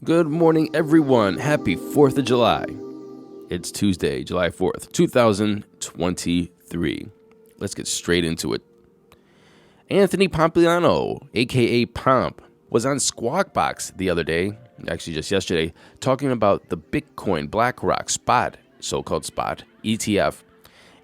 Good morning, everyone. Happy 4th of July. It's Tuesday, July 4th, 2023. Let's get straight into it. Anthony Pompliano, a.k.a. Pomp, was on Squawk Box the other day, actually just yesterday, talking about the Bitcoin BlackRock's spot, so-called spot, ETF.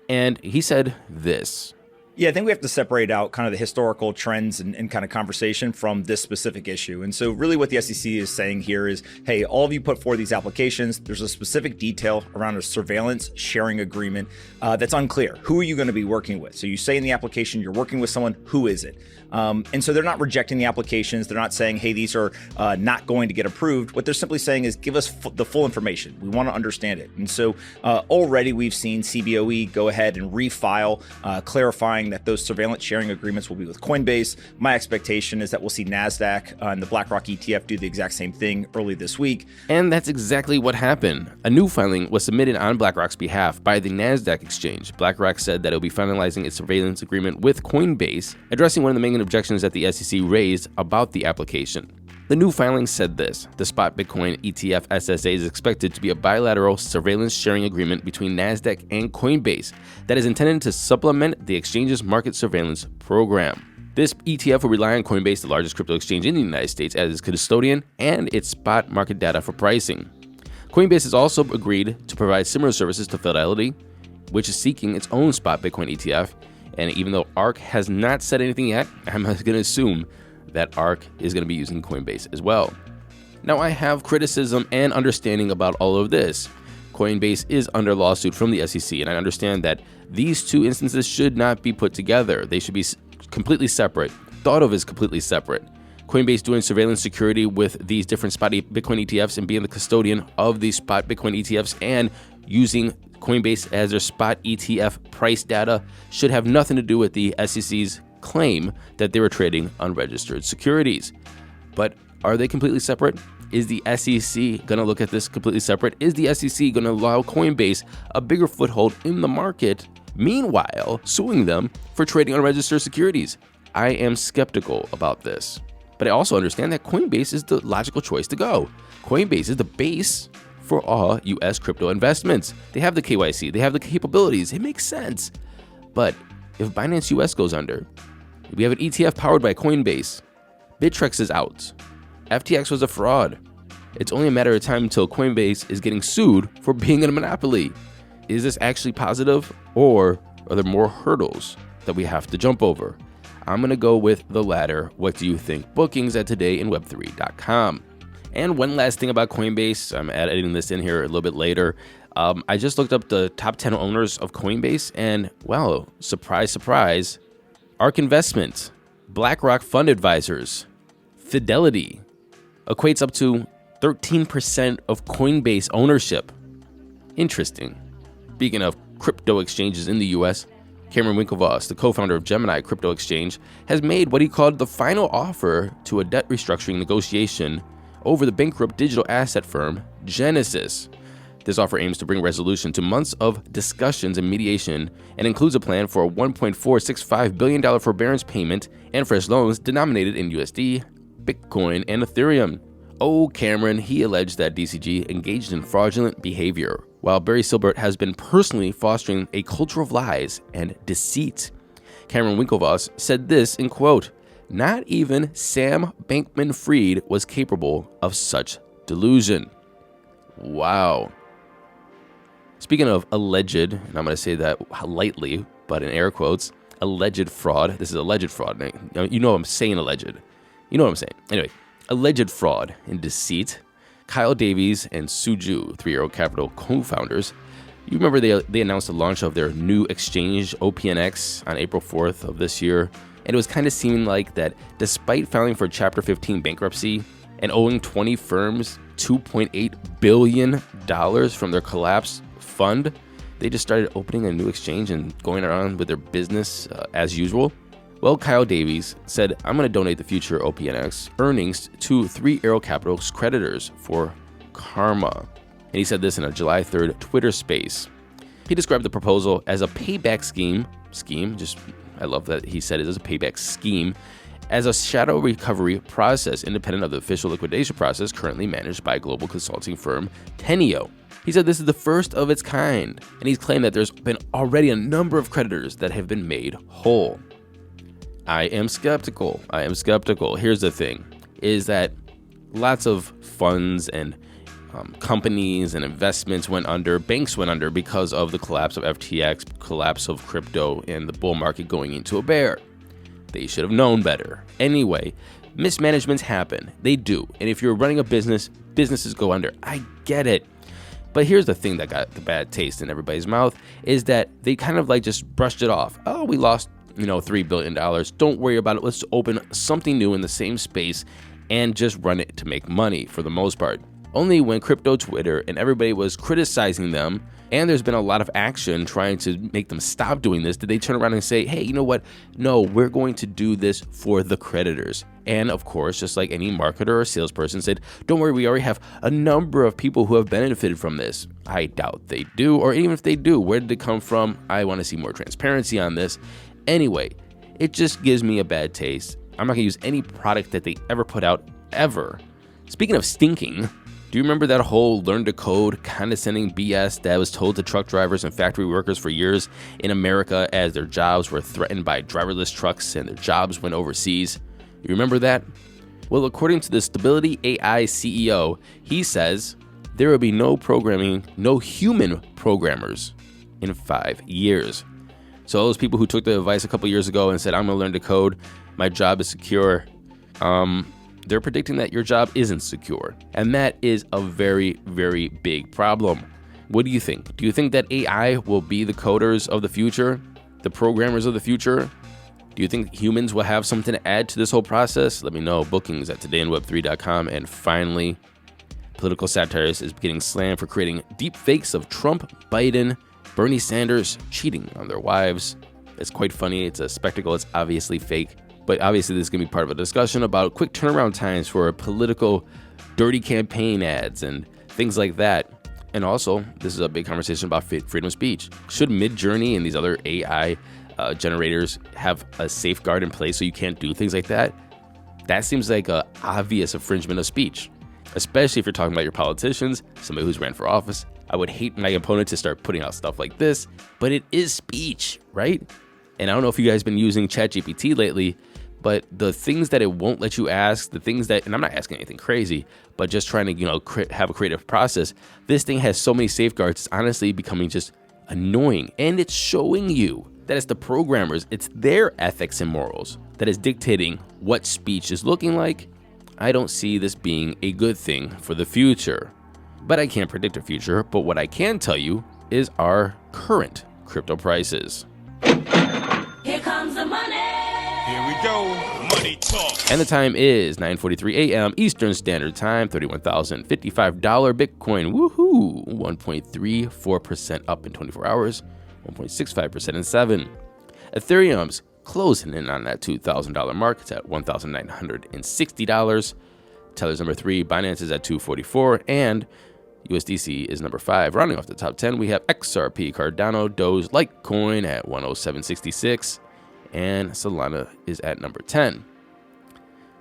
And he said this. Yeah, I think we have to separate out kind of the historical trends and kind of conversation from this specific issue. And so really what the SEC is saying here is, hey, all of you put forward these applications. There's a specific detail around a surveillance sharing agreement that's unclear. Who are you going to be working with? So you say in the application you're working with someone. Who is it? And so they're not rejecting the applications. They're not saying, hey, these are not going to get approved. What they're simply saying is give us the full information. We want to understand it. And so already we've seen CBOE go ahead and refile, clarifying that those surveillance sharing agreements will be with Coinbase. My expectation is that we'll see NASDAQ and the BlackRock ETF do the exact same thing early this week. And that's exactly what happened. A new filing was submitted on BlackRock's behalf by the NASDAQ exchange. BlackRock said that it will be finalizing its surveillance agreement with Coinbase, addressing one of the main objections that the SEC raised about the application. The new filing said this: the spot Bitcoin ETF SSA is expected to be a bilateral surveillance sharing agreement between NASDAQ and Coinbase that is intended to supplement the exchange's market surveillance program. This ETF will rely on Coinbase, the largest crypto exchange in the United States, as its custodian and its spot market data for pricing. Coinbase has also agreed to provide similar services to Fidelity, which is seeking its own spot Bitcoin ETF. And even though ARK has not said anything yet, I'm going to assume that ARK is going to be using Coinbase as well. Now, I have criticism and understanding about all of this. Coinbase is under lawsuit from the SEC, and I understand that these two instances should not be put together. They should be completely separate, thought of as completely separate. Coinbase doing surveillance security with these different spot Bitcoin ETFs and being the custodian of these spot Bitcoin ETFs and using Coinbase as their spot ETF price data should have nothing to do with the SEC's claim that they were trading unregistered securities. But are they completely separate? Is the SEC going to look at this completely separate? Is the SEC going to allow Coinbase a bigger foothold in the market, meanwhile suing them for trading unregistered securities? I am skeptical about this. But I also understand that Coinbase is the logical choice to go. Coinbase is the base for all U.S. crypto investments. They have the KYC, they have the capabilities, it makes sense. But if Binance US goes under, we have an ETF powered by Coinbase, Bittrex is out, FTX was a fraud, it's only a matter of time until Coinbase is getting sued for being a monopoly. Is this actually positive, or are there more hurdles that we have to jump over? I'm going to go with the latter. What do you think? Bookings at todayinweb3.com. And one last thing about Coinbase, I'm editing this in here a little bit later. I just looked up the top 10 owners of Coinbase, and well, surprise, surprise, ARK Investment, BlackRock Fund Advisors, Fidelity equates up to 13% of Coinbase ownership. Interesting. Speaking of crypto exchanges in the US, Cameron Winklevoss, the co-founder of Gemini Crypto Exchange, has made what he called the final offer to a debt restructuring negotiation over the bankrupt digital asset firm Genesis. This offer aims to bring resolution to months of discussions and mediation and includes a plan for a $1.465 billion forbearance payment and fresh loans denominated in USD, Bitcoin, and Ethereum. Oh, Cameron, he alleged that DCG engaged in fraudulent behavior, while Barry Silbert has been personally fostering a culture of lies and deceit. Cameron Winklevoss said this in quote, "Not even Sam Bankman-Fried was capable of such delusion." Wow. Speaking of alleged, and I'm going to say that lightly, but in air quotes, alleged fraud. This is alleged fraud. You know I'm saying alleged. You know what I'm saying. Anyway, alleged fraud and deceit. Kyle Davies and Suju, 3 Arrow Capital co-founders, you remember they announced the launch of their new exchange, OPNX, on April 4th of this year. And it was kind of seeming like that despite filing for Chapter 15 bankruptcy and owing 20 firms $2.8 billion from their collapsed fund, they just started opening a new exchange and going around with their business as usual. Well, Kyle Davies said, "I'm going to donate the future OPNX earnings to 3 Arrow Capital's creditors for karma." And he said this in a July 3rd Twitter space. He described the proposal as a payback scheme. I love that he said it as a payback scheme, as a shadow recovery process independent of the official liquidation process currently managed by global consulting firm Teneo. He said this is the first of its kind, and he's claimed that there's been already a number of creditors that have been made whole. I am skeptical. Here's the thing, is that lots of funds and companies and investments went under, banks went under because of the collapse of FTX, collapse of crypto, and the bull market going into a bear. They should have known better. Anyway, mismanagements happen. They do. And if you're running a business, businesses go under. I get it. But here's the thing that got the bad taste in everybody's mouth is that they kind of like just brushed it off. Oh, we lost, $3 billion. Don't worry about it. Let's open something new in the same space and just run it to make money for the most part. Only when crypto Twitter and everybody was criticizing them, and there's been a lot of action trying to make them stop doing this, did they turn around and say, hey, you know what? No, we're going to do this for the creditors. And of course, just like any marketer or salesperson said, don't worry, we already have a number of people who have benefited from this. I doubt they do, or even if they do, where did it come from? I want to see more transparency on this. Anyway, it just gives me a bad taste. I'm not going to use any product that they ever put out, ever. Speaking of stinking, do you remember that whole learn to code condescending BS that was told to truck drivers and factory workers for years in America as their jobs were threatened by driverless trucks and their jobs went overseas? You remember that? Well, according to the Stability AI CEO, he says there will be no human programmers in 5 years. So those people who took the advice a couple years ago and said, I'm going to learn to code, my job is secure, they're predicting that your job isn't secure. And that is a very, very big problem. What do you think? Do you think that AI will be the coders of the future? The programmers of the future? Do you think humans will have something to add to this whole process? Let me know. Bookings at todayinweb3.com. And finally, political satirist is getting slammed for creating deep fakes of Trump, Biden, Bernie Sanders cheating on their wives. It's quite funny. It's a spectacle. It's obviously fake. But obviously, this is going to be part of a discussion about quick turnaround times for political dirty campaign ads and things like that. And also, this is a big conversation about freedom of speech. Should Midjourney and these other AI generators have a safeguard in place so you can't do things like that? That seems like an obvious infringement of speech, especially if you're talking about your politicians, somebody who's ran for office. I would hate my opponent to start putting out stuff like this, but it is speech, right? And I don't know if you guys have been using ChatGPT lately, but the things that it won't let you ask, the things that, and I'm not asking anything crazy, but just trying to, have a creative process. This thing has so many safeguards, it's honestly becoming just annoying. And it's showing you that it's the programmers, it's their ethics and morals that is dictating what speech is looking like. I don't see this being a good thing for the future. But I can't predict the future, but what I can tell you is our current crypto prices. Here comes the money. Here we go. Money talk. And the time is 9:43 a.m. Eastern Standard Time, $31,055 Bitcoin. Woohoo! 1.34% up in 24 hours, 1.65% in 7. Ethereum's closing in on that $2,000 mark. It's at $1,960. Tether's number 3, Binance is at $244, and USDC is number 5. Rounding off the top 10, we have XRP, Cardano, Doge, Litecoin at 107.66, and Solana is at number 10.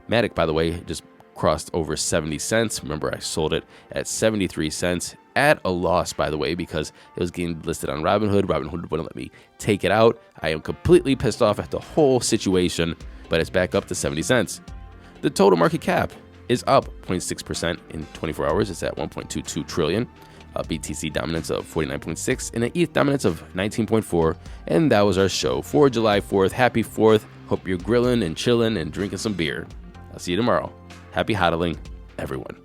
Matic, by the way, just crossed over 70 cents. Remember, I sold it at 73 cents at a loss, by the way, because it was getting listed on Robinhood. Robinhood wouldn't let me take it out. I am completely pissed off at the whole situation, but it's back up to 70 cents. The total market cap is up 0.6% in 24 hours. It's at 1.22 trillion. A BTC dominance of 49.6 and an ETH dominance of 19.4. And that was our show for July 4th. Happy 4th. Hope you're grilling and chilling and drinking some beer. I'll see you tomorrow. Happy hodling, everyone.